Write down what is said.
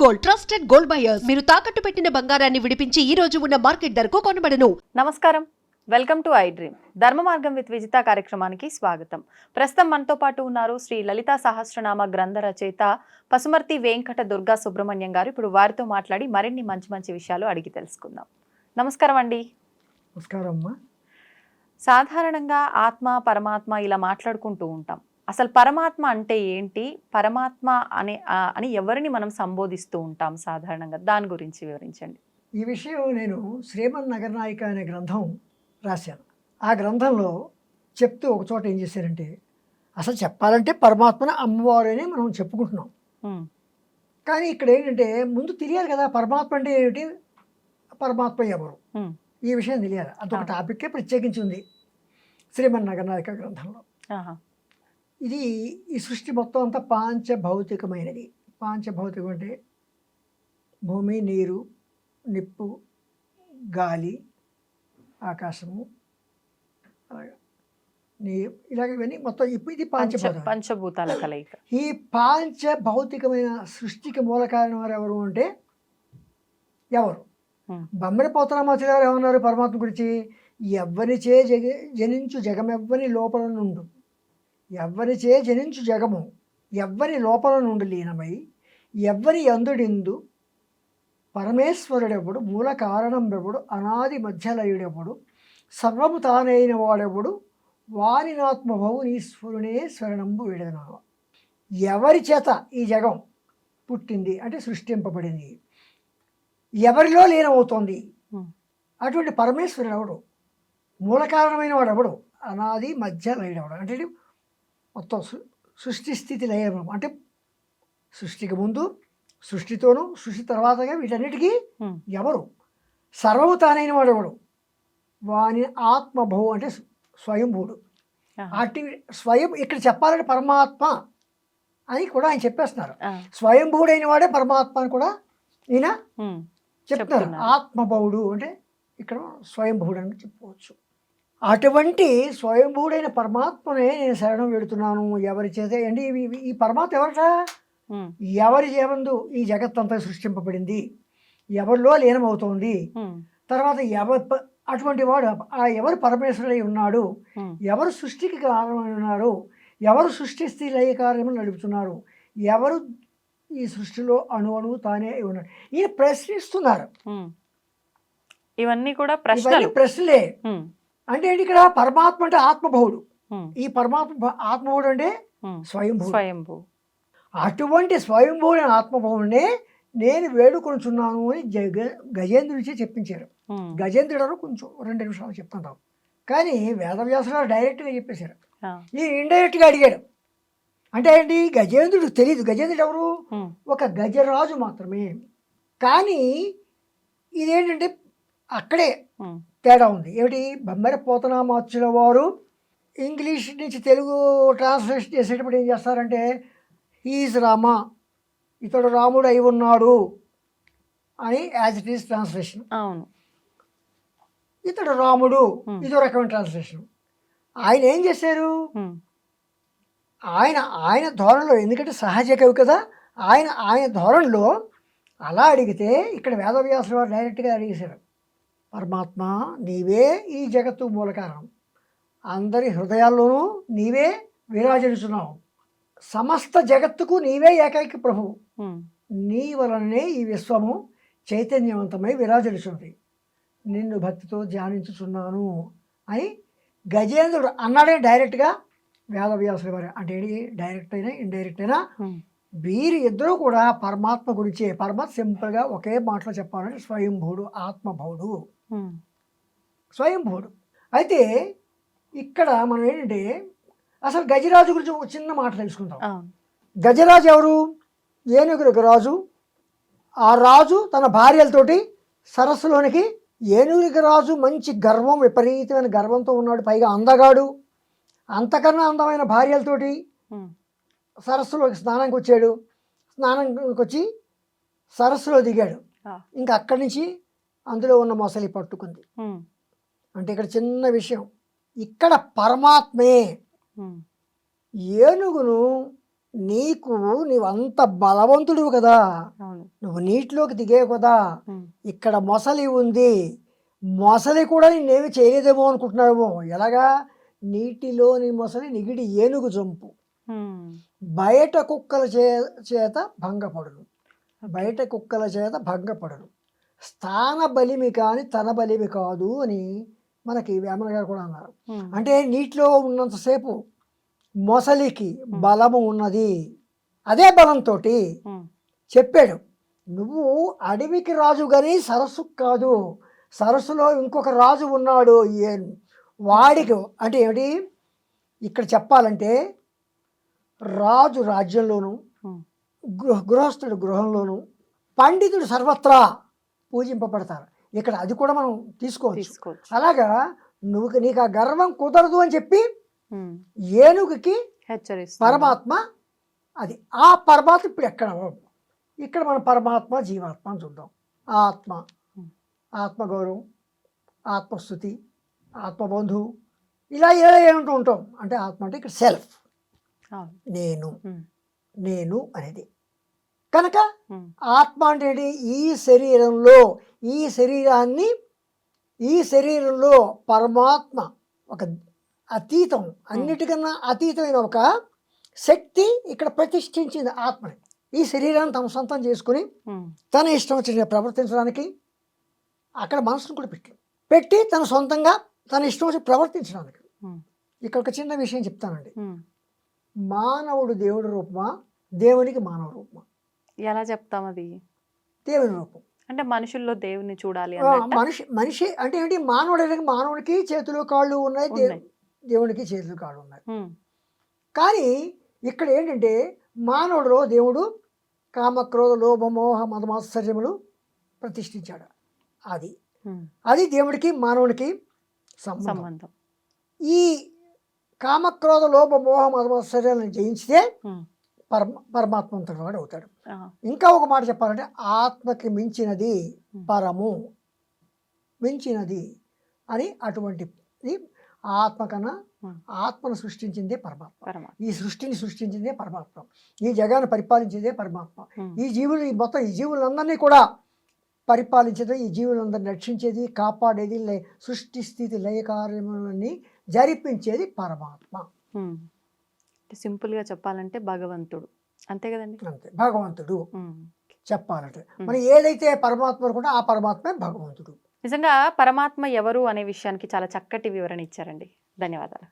Gold, trusted gold buyers. మీరు తాకట్టు పెట్టిన బంగారాన్ని విడిపించి ఈ రోజు ఉన్న మార్కెట్ ధరకు కొనబడను. నమస్కారం, వెల్కమ్ టు ఐ డ్రీమ్. ధర్మ మార్గం విత్ విజిత కార్యక్రమానికి స్వాగతం. ప్రస్తుతం మనతో పాటు ఉన్నారు శ్రీ లలితా సహస్రనామ గ్రంథ రచయిత పసుమర్తి వెంకట దుర్గా సుబ్రహ్మణ్యం గారు. ఇప్పుడు వారితో మాట్లాడి మరిన్ని మంచి మంచి విషయాలు అడిగి తెలుసుకుందాం. నమస్కారం అండి. నమస్కారం అమ్మా. సాధారణంగా ఆత్మ పరమాత్మ ఇలా మాట్లాడుకుంటూ ఉంటాం. అసలు పరమాత్మ అంటే ఏంటి, పరమాత్మ అని ఎవరిని మనం సంబోధిస్తూ ఉంటాం సాధారణంగా, దాని గురించి వివరించండి. ఈ విషయం నేను శ్రీమన్ నగరనాయిక అనే గ్రంథం రాశాను. ఆ గ్రంథంలో చెప్తూ ఒక చోట ఏం చేశారంటే, అసలు చెప్పాలంటే పరమాత్మను అమ్మవారు అని మనం చెప్పుకుంటున్నాం. కానీ ఇక్కడ ఏంటంటే ముందు తెలియాలి కదా పరమాత్మ అంటే ఏమిటి, పరమాత్మ ఎవరు, ఈ విషయం తెలియాలి. అదొక టాపిక్కే ప్రత్యేకించి ఉంది శ్రీమన్ నగరనాయిక గ్రంథంలో. ఇది ఈ సృష్టి మొత్తం అంతా పాంచభౌతికమైనది. పాంచభౌతికం అంటే భూమి, నీరు, నిప్పు, గాలి, ఆకాశము, నీరు, ఇలాగ ఇవన్నీ మొత్తం ఇది పంచభూతాల కలయిక. ఈ పాంచభౌతికమైన సృష్టికి మూల కారణం వారు ఎవరు అంటే ఎవరు? బొమ్మడి పోతనామాచులు గారు ఏమన్నారు పరమాత్మ గురించి? ఎవ్వరిచే జనించు జగమెవ్వని లోపల నుండు, ఎవ్వరిచే జనించు జగము ఎవ్వరి లోపల నుండి లీనమై ఎవ్వరి అందుడిందు పరమేశ్వరుడెవడు, మూల కారణం ఎవడు, అనాది మధ్యలయుడెవడు, సర్వము తానైన వాడెవడు, వానినాత్మభవు ఈశ్వరునే శరణంబు విడదనావ. ఎవరి చేత ఈ జగం పుట్టింది అంటే సృష్టింపబడింది, ఎవరిలో లీనమవుతోంది, అటువంటి పరమేశ్వరుడు ఎవడు, మూల కారణమైన వాడు ఎవడు, అనాది మధ్య లయుడెవడు అంటే మొత్తం సృష్టి స్థితి లయం. అంటే సృష్టికి ముందు, సృష్టితోనూ, సృష్టి తర్వాతగా వీటన్నిటికీ ఎవరు, సర్వము తానైన వాడు ఎవడు, వాని ఆత్మభవు అంటే స్వయంభూడు. అటు స్వయం ఇక్కడ చెప్పాలంటే పరమాత్మ అని కూడా ఆయన చెప్పేస్తున్నారు. స్వయంభూడైన వాడే పరమాత్మ అని కూడా ఈయన చెప్తున్నారు. ఆత్మభవుడు అంటే ఇక్కడ స్వయంభూడు అని చెప్పుకోవచ్చు. అటువంటి స్వయంభూడైన పరమాత్మనే నేను శరణం పెడుతున్నాను. ఎవరి చేత అంటే ఈ పరమాత్మ ఎవరట, ఎవరి చేయందు ఈ జగత్తంతా సృష్టింపబడింది, ఎవరిలో లీనమవుతోంది, తర్వాత అటువంటి వాడు ఎవరు పరమేశ్వరుడై ఉన్నాడు, ఎవరు సృష్టికి కారణమై ఉన్నారు, ఎవరు సృష్టి స్థితి లయ కార్యములు నడుపుతున్నారు, ఎవరు ఈ సృష్టిలో అణువు తానే ఉన్నాడు. ఈయన ప్రశ్నిస్తున్నారు. ఇవన్నీ కూడా ప్రశ్నలే. అంటే ఏంటి ఇక్కడ పరమాత్మ అంటే ఆత్మభవుడు, ఈ పరమాత్మ ఆత్మభవుడు అంటే స్వయంభూ. అటువంటి స్వయంభూడైన ఆత్మభవుడినే నేను వేడుకొనుచున్నాను అని గజేంద్రుడిచే చెప్పించారు. గజేంద్రుడు కొంచెం 2 నిమిషాలు చెప్తుంటాం, కానీ వేదవ్యాసుడు డైరెక్ట్గా చెప్పేశారు. ఈ ఇండైరెక్ట్గా అడిగాడు. అంటే ఏంటి, గజేంద్రుడు తెలియదు. గజేంద్రుడు ఎవరు, ఒక గజరాజు మాత్రమే. కానీ ఇదేంటంటే అక్కడే తేడా ఉంది. ఏమిటి, బొమ్మడి పోతనామాచుల వారు ఇంగ్లీష్ నుంచి తెలుగు ట్రాన్స్లేషన్ చేసేటప్పుడు ఏం చేస్తారంటే ఈజ్ రామ, ఇతడు రాముడు అయి ఉన్నాడు అని యాజ్ ఇట్ ఈస్ ట్రాన్స్లేషన్. ఇతడు రాముడు ఇదో రకమైన ట్రాన్స్లేషన్. ఆయన ఏం చేశారు, ఆయన ధోరణిలో, ఎందుకంటే సహజ కవి కదా, ఆయన ధోరణిలో అలా అడిగితే ఇక్కడ వేదవ్యాసుల వారు డైరెక్ట్గా అడిగేశారు, పరమాత్మ నీవే ఈ జగత్తు మూల కారణం, అందరి హృదయాల్లోనూ నీవే విరాజిల్లుచున్నావు, సమస్త జగత్తుకు నీవే ఏకైక ప్రభువు, నీ వలననే ఈ విశ్వము చైతన్యవంతమై విరాజిల్లుచున్నది, నిన్ను భక్తితో ధ్యానించుచున్నాను అని గజేంద్రుడు అన్నాడే డైరెక్ట్గా వేదవ్యాసుల వారు. అంటే డైరెక్ట్ అయినా ఇండైరెక్ట్ అయినా వీరి ఇద్దరూ కూడా పరమాత్మ గురించే. పరమాత్మ సింపుల్గా ఒకే మాటలో చెప్పాలంటే స్వయంభూడు, ఆత్మభవుడు, స్వయంభూడు. అయితే ఇక్కడ మనం ఏంటంటే అసలు గజరాజు గురించి ఒక చిన్న మాట తెలుసుకుంటాం. గజరాజు ఎవరు, ఏనుగులకు రాజు. ఆ రాజు తన భార్యలతోటి సరస్సులోనికి, ఏనుగులకు రాజు మంచి గర్వం, విపరీతమైన గర్వంతో ఉన్నాడు, పైగా అందగాడు. అంతకన్నా అందమైన భార్యలతోటి సరస్సులోకి స్నానానికి వచ్చాడు. స్నానానికి వచ్చి సరస్సులో దిగాడు. ఇంకా అక్కడి నుంచి అందులో ఉన్న మొసలి పట్టుకుంది. అంటే ఇక్కడ చిన్న విషయం, ఇక్కడ పరమాత్మే ఏనుగును నీవు అంత బలవంతుడు కదా, అవును. నువ్వు నీటిలోకి దిగేవు కదా, ఉమ్. ఇక్కడ మొసలి ఉంది, మొసలి కూడా నిన్నేమి చేయలేదేమో అనుకుంటున్నావేమో. ఎలాగా? నీటిలోని మొసలి నిగిడి ఏనుగు జంపు, ఉమ్. బయట కుక్కల చేత భంగపడును, బయట కుక్కల చేత భంగపడును, స్థాన బలిమి కాని తన బలిమి కాదు అని మనకి వేమన గారు కూడా అన్నారు. ఉమ్. అంటే నీటిలో ఉన్నంతసేపు మొసలికి బలము ఉన్నది, అదే బలంతో ఉమ్. చెప్పాడు, నువ్వు అడవికి రాజు కానీ సరస్సు కాదు, సరస్సులో ఇంకొక రాజు ఉన్నాడు, వాడికి అంటే ఏమిటి ఇక్కడ చెప్పాలంటే, రాజు రాజ్యంలోను, ఉమ్. గృహస్థుడు గృహంలోను, పండితుడు సర్వత్రా పూజింపబడతారు. ఇక్కడ అది కూడా మనం తీసుకోవచ్చు. తీసుకోవచ్చు. అలాగా నీకు ఆ గర్వం కుదరదు అని చెప్పి ఉమ్. ఏనుగుకి హెచ్చరిస్తుంది. పరమాత్మ, అది ఆ పరమాత్మ ఇప్పుడు ఎక్కడ? ఇక్కడ మన పరమాత్మ జీవాత్మ అని చూద్దాం. ఆత్మ, ఆత్మగౌరవం, ఆత్మస్థుతి, ఆత్మబంధు, ఇలా ఏమంటూ ఉంటాం. అంటే ఆత్మ అంటే ఇక్కడ సెల్ఫ్, అవును. నేను, ఉమ్. నేను అనేది. కనుక ఉమ్. ఆత్మ అంటే ఏంటి? ఈ శరీరంలో, ఈ శరీరంలో పరమాత్మ ఒక అతీతం, అన్నిటికన్నా అతీతమైన ఒక శక్తి ఇక్కడ ప్రతిష్ఠించింది ఆత్మని. ఈ శరీరాన్ని తమ సొంతం చేసుకుని ఉమ్. తన ఇష్టం వచ్చిన ప్రవర్తించడానికి అక్కడ మనసును కూడా పెట్టి తన సొంతంగా తన ఇష్టం వచ్చి ప్రవర్తించడానికి. ఉమ్. ఇక్కడ ఒక చిన్న విషయం చెప్తానండి. ఉమ్. మానవుడు దేవుడి రూపమా, దేవునికి మానవ రూపమా? ఎలా చెప్తాం అది? దేవుని రూపం. అంటే మనుషుల్లో దేవుని చూడాలి అన్నట్ట? మనిషి అంటే ఏంటి? మానవుడికి చేతులు కాళ్ళు ఉన్నాయి, ఉన్నాయి. దేవునికి చేతులు కాళ్ళు ఉన్నాయి. ఉమ్. కానీ ఇక్కడ ఏంటంటే మానవుడిలో దేవుడు కామక్రోధ లోభ మోహ మదమాశ్చర్యములు ప్రతిష్ఠించాడు. ఉమ్. అది దేవుడికి మానవునికి సంబంధం. సంబంధం. ఈ కామక్రోధ లోభ మోహ మదమాశ్చర్యాలను జయించితే ఉమ్. పరమాత్మంతుడు వాడు అవుతాడు. ఆ. ఇంకా ఒక మాట చెప్పాలంటే, ఆత్మకి మించినది పరము, మించినది అని. అటువంటిది ఆత్మ కన్నా ఆత్మను సృష్టించిందే పరమాత్మ. పరమాత్మ. ఈ సృష్టిని సృష్టించిందే పరమాత్మ. ఈ జగాన్ని పరిపాలించేదే పరమాత్మ. ఈ జీవులందరినీ కూడా పరిపాలించేది, ఈ జీవులందరినీ రక్షించేది, కాపాడేది, సృష్టి స్థితి లయ కార్యములన్నీ జరిపించేది పరమాత్మ. ఉమ్. సింపుల్గా చెప్పాలంటే భగవంతుడు, అంతే కదండి? అంతే, భగవంతుడు ఉమ్. చెప్పాలంటే. మరి ఏదైతే పరమాత్మ అనుకుంటే ఆ పరమాత్మే భగవంతుడు. నిజంగా పరమాత్మ ఎవరు అనే విషయానికి చాలా చక్కటి వివరణ ఇచ్చారండి. ధన్యవాదాలు.